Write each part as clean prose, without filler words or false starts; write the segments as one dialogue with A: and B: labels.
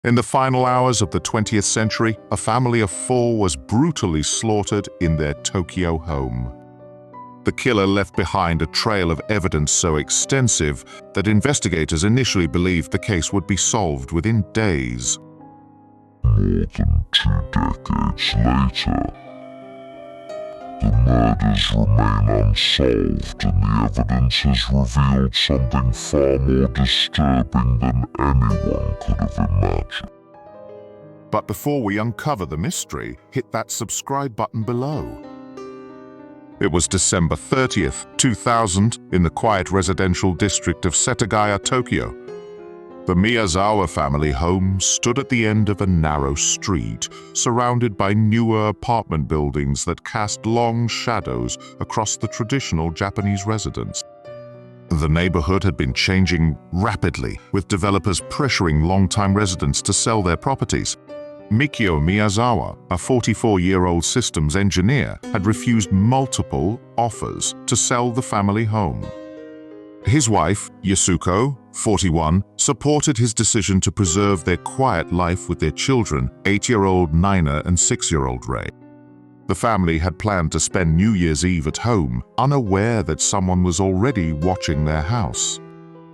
A: In the final hours of the 20th century, a family of 4 was brutally slaughtered in their Tokyo home. The killer left behind a trail of evidence so extensive that investigators initially believed the case would be solved within days.
B: More than 2 decades later, the murders remain unsolved, and the evidence has revealed something far more disturbing than anyone could have imagined.
A: But before we uncover the mystery, hit that subscribe button below. It was December 30th, 2000, in the quiet residential district of Setagaya, Tokyo. The Miyazawa family home stood at the end of a narrow street, surrounded by newer apartment buildings that cast long shadows across the traditional Japanese residence. The neighborhood had been changing rapidly, with developers pressuring longtime residents to sell their properties. Mikio Miyazawa, a 44-year-old systems engineer, had refused multiple offers to sell the family home. His wife, Yasuko, 41, supported his decision to preserve their quiet life with their children, 8-year-old Nina and 6-year-old Ray. The family had planned to spend New Year's Eve at home, unaware that someone was already watching their house.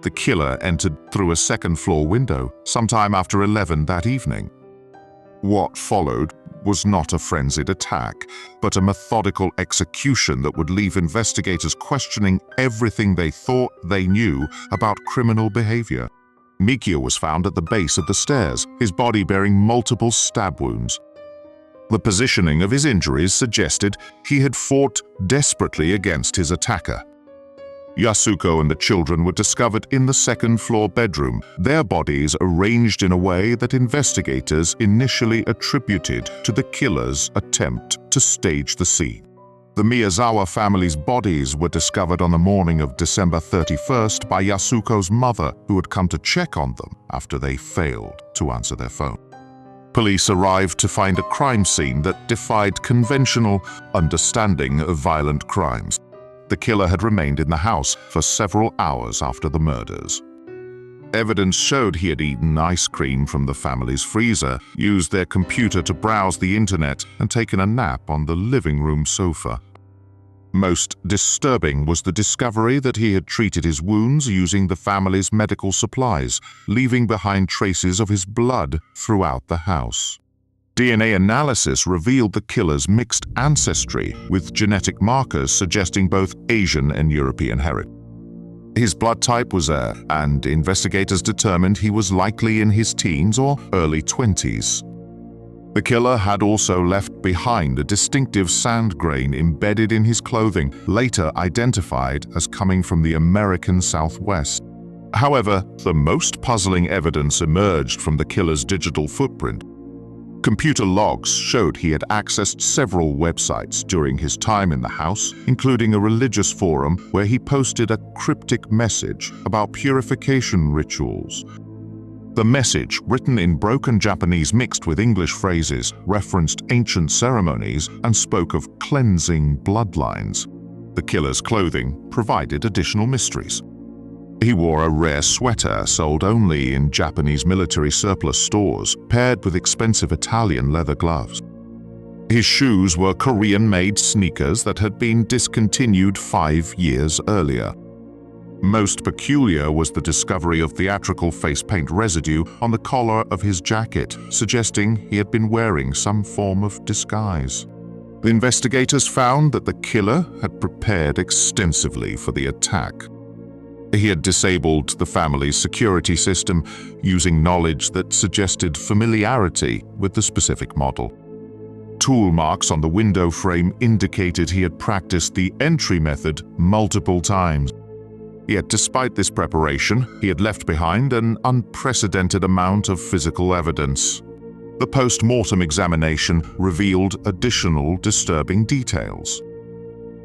A: The killer entered through a second-floor window sometime after 11 that evening. What followed was not a frenzied attack, but a methodical execution that would leave investigators questioning everything they thought they knew about criminal behavior. Mikio was found at the base of the stairs, his body bearing multiple stab wounds. The positioning of his injuries suggested he had fought desperately against his attacker. Yasuko and the children were discovered in the second-floor bedroom, their bodies arranged in a way that investigators initially attributed to the killer's attempt to stage the scene. The Miyazawa family's bodies were discovered on the morning of December 31st by Yasuko's mother, who had come to check on them after they failed to answer their phone. Police arrived to find a crime scene that defied conventional understanding of violent crimes. The killer had remained in the house for several hours after the murders. Evidence showed he had eaten ice cream from the family's freezer, used their computer to browse the internet, and taken a nap on the living room sofa. Most disturbing was the discovery that he had treated his wounds using the family's medical supplies, leaving behind traces of his blood throughout the house. DNA analysis revealed the killer's mixed ancestry, with genetic markers suggesting both Asian and European heritage. His blood type was A, and investigators determined he was likely in his teens or early 20s. The killer had also left behind a distinctive sand grain embedded in his clothing, later identified as coming from the American Southwest. However, the most puzzling evidence emerged from the killer's digital footprint. Computer logs showed he had accessed several websites during his time in the house, including a religious forum where he posted a cryptic message about purification rituals. The message, written in broken Japanese mixed with English phrases, referenced ancient ceremonies and spoke of cleansing bloodlines. The killer's clothing provided additional mysteries. He wore a rare sweater sold only in Japanese military surplus stores, paired with expensive Italian leather gloves. His shoes were Korean-made sneakers that had been discontinued 5 years earlier. Most peculiar was the discovery of theatrical face paint residue on the collar of his jacket, suggesting he had been wearing some form of disguise. The investigators found that the killer had prepared extensively for the attack. He had disabled the family's security system using knowledge that suggested familiarity with the specific model. Tool marks on the window frame indicated he had practiced the entry method multiple times. Yet despite this preparation, he had left behind an unprecedented amount of physical evidence. The post-mortem examination revealed additional disturbing details.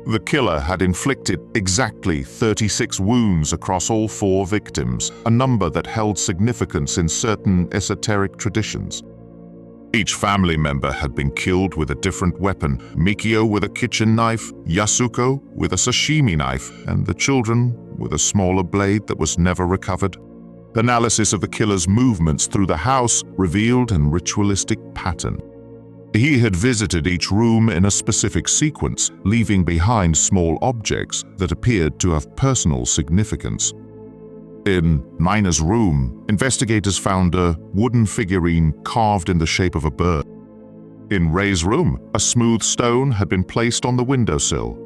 A: The killer had inflicted exactly 36 wounds across all 4 victims, a number that held significance in certain esoteric traditions. Each family member had been killed with a different weapon, Mikio with a kitchen knife, Yasuko with a sashimi knife, and the children with a smaller blade that was never recovered. Analysis of the killer's movements through the house revealed a ritualistic pattern. He had visited each room in a specific sequence, leaving behind small objects that appeared to have personal significance. In Nina's room, investigators found a wooden figurine carved in the shape of a bird. In Ray's room, a smooth stone had been placed on the windowsill.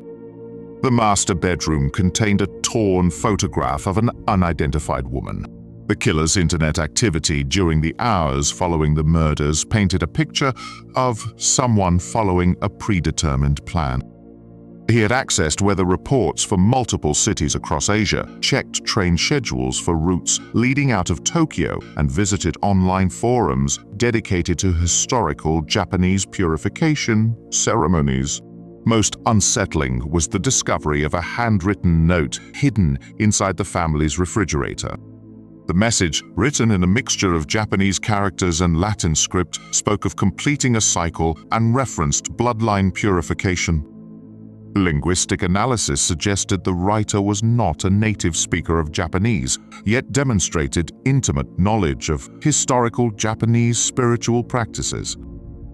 A: The master bedroom contained a torn photograph of an unidentified woman. The killer's internet activity during the hours following the murders painted a picture of someone following a predetermined plan. He had accessed weather reports for multiple cities across Asia, checked train schedules for routes leading out of Tokyo, and visited online forums dedicated to historical Japanese purification ceremonies. Most unsettling was the discovery of a handwritten note hidden inside the family's refrigerator. The message, written in a mixture of Japanese characters and Latin script, spoke of completing a cycle and referenced bloodline purification. Linguistic analysis suggested the writer was not a native speaker of Japanese, yet demonstrated intimate knowledge of historical Japanese spiritual practices.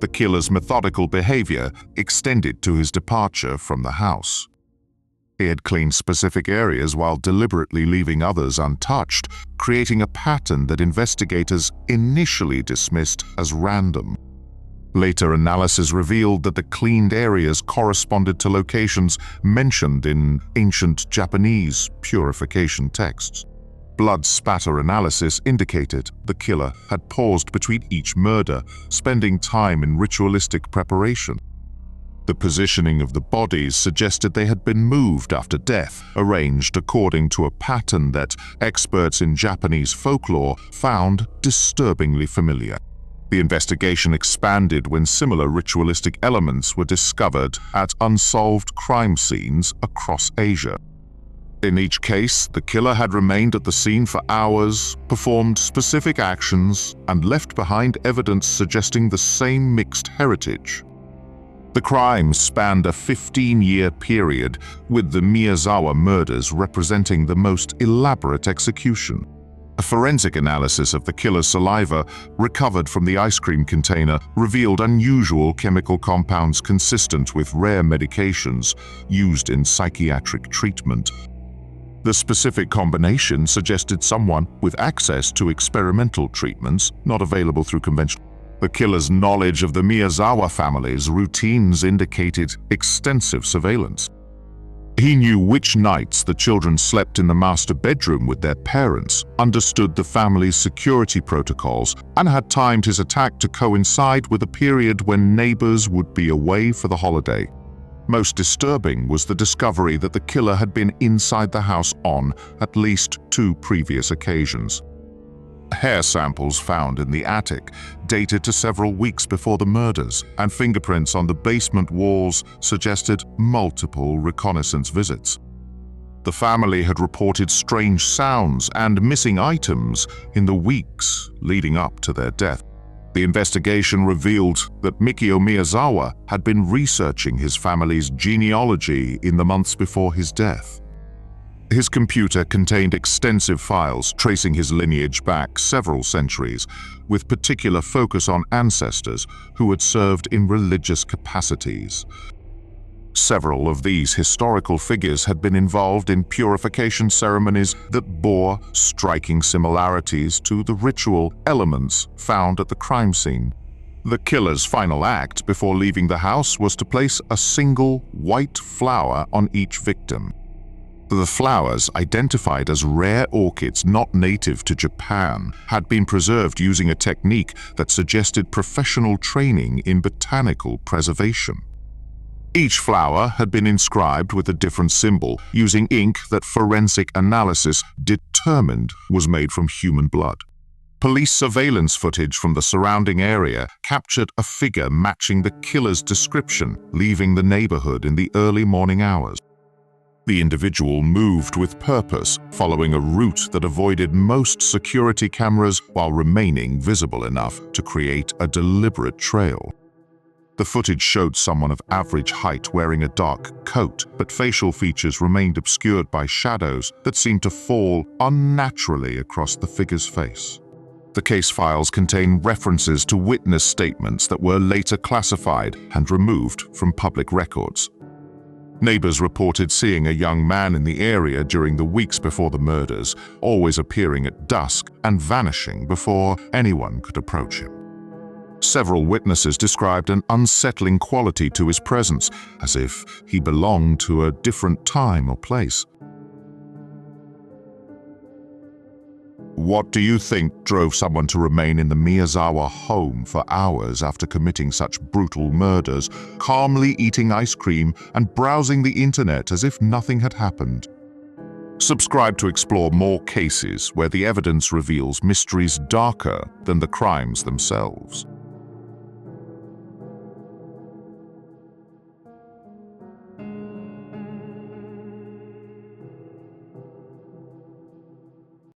A: The killer's methodical behavior extended to his departure from the house. He had cleaned specific areas while deliberately leaving others untouched, creating a pattern that investigators initially dismissed as random. Later analysis revealed that the cleaned areas corresponded to locations mentioned in ancient Japanese purification texts. Blood spatter analysis indicated the killer had paused between each murder, spending time in ritualistic preparation. The positioning of the bodies suggested they had been moved after death, arranged according to a pattern that experts in Japanese folklore found disturbingly familiar. The investigation expanded when similar ritualistic elements were discovered at unsolved crime scenes across Asia. In each case, the killer had remained at the scene for hours, performed specific actions, and left behind evidence suggesting the same mixed heritage. The crimes spanned a 15-year period, with the Miyazawa murders representing the most elaborate execution. A forensic analysis of the killer's saliva recovered from the ice cream container revealed unusual chemical compounds consistent with rare medications used in psychiatric treatment. The specific combination suggested someone with access to experimental treatments not available through conventional. The killer's knowledge of the Miyazawa family's routines indicated extensive surveillance. He knew which nights the children slept in the master bedroom with their parents, understood the family's security protocols, and had timed his attack to coincide with a period when neighbors would be away for the holiday. Most disturbing was the discovery that the killer had been inside the house on at least 2 previous occasions. Hair samples found in the attic dated to several weeks before the murders, and fingerprints on the basement walls suggested multiple reconnaissance visits. The family had reported strange sounds and missing items in the weeks leading up to their death. The investigation revealed that Mikio Miyazawa had been researching his family's genealogy in the months before his death. His computer contained extensive files tracing his lineage back several centuries, with particular focus on ancestors who had served in religious capacities. Several of these historical figures had been involved in purification ceremonies that bore striking similarities to the ritual elements found at the crime scene. The killer's final act before leaving the house was to place a single white flower on each victim. The flowers, identified as rare orchids not native to Japan, had been preserved using a technique that suggested professional training in botanical preservation. Each flower had been inscribed with a different symbol, using ink that forensic analysis determined was made from human blood. Police surveillance footage from the surrounding area captured a figure matching the killer's description, leaving the neighborhood in the early morning hours. The individual moved with purpose, following a route that avoided most security cameras while remaining visible enough to create a deliberate trail. The footage showed someone of average height wearing a dark coat, but facial features remained obscured by shadows that seemed to fall unnaturally across the figure's face. The case files contain references to witness statements that were later classified and removed from public records. Neighbors reported seeing a young man in the area during the weeks before the murders, always appearing at dusk and vanishing before anyone could approach him. Several witnesses described an unsettling quality to his presence, as if he belonged to a different time or place. What do you think drove someone to remain in the Miyazawa home for hours after committing such brutal murders, calmly eating ice cream and browsing the internet as if nothing had happened? Subscribe to explore more cases where the evidence reveals mysteries darker than the crimes themselves.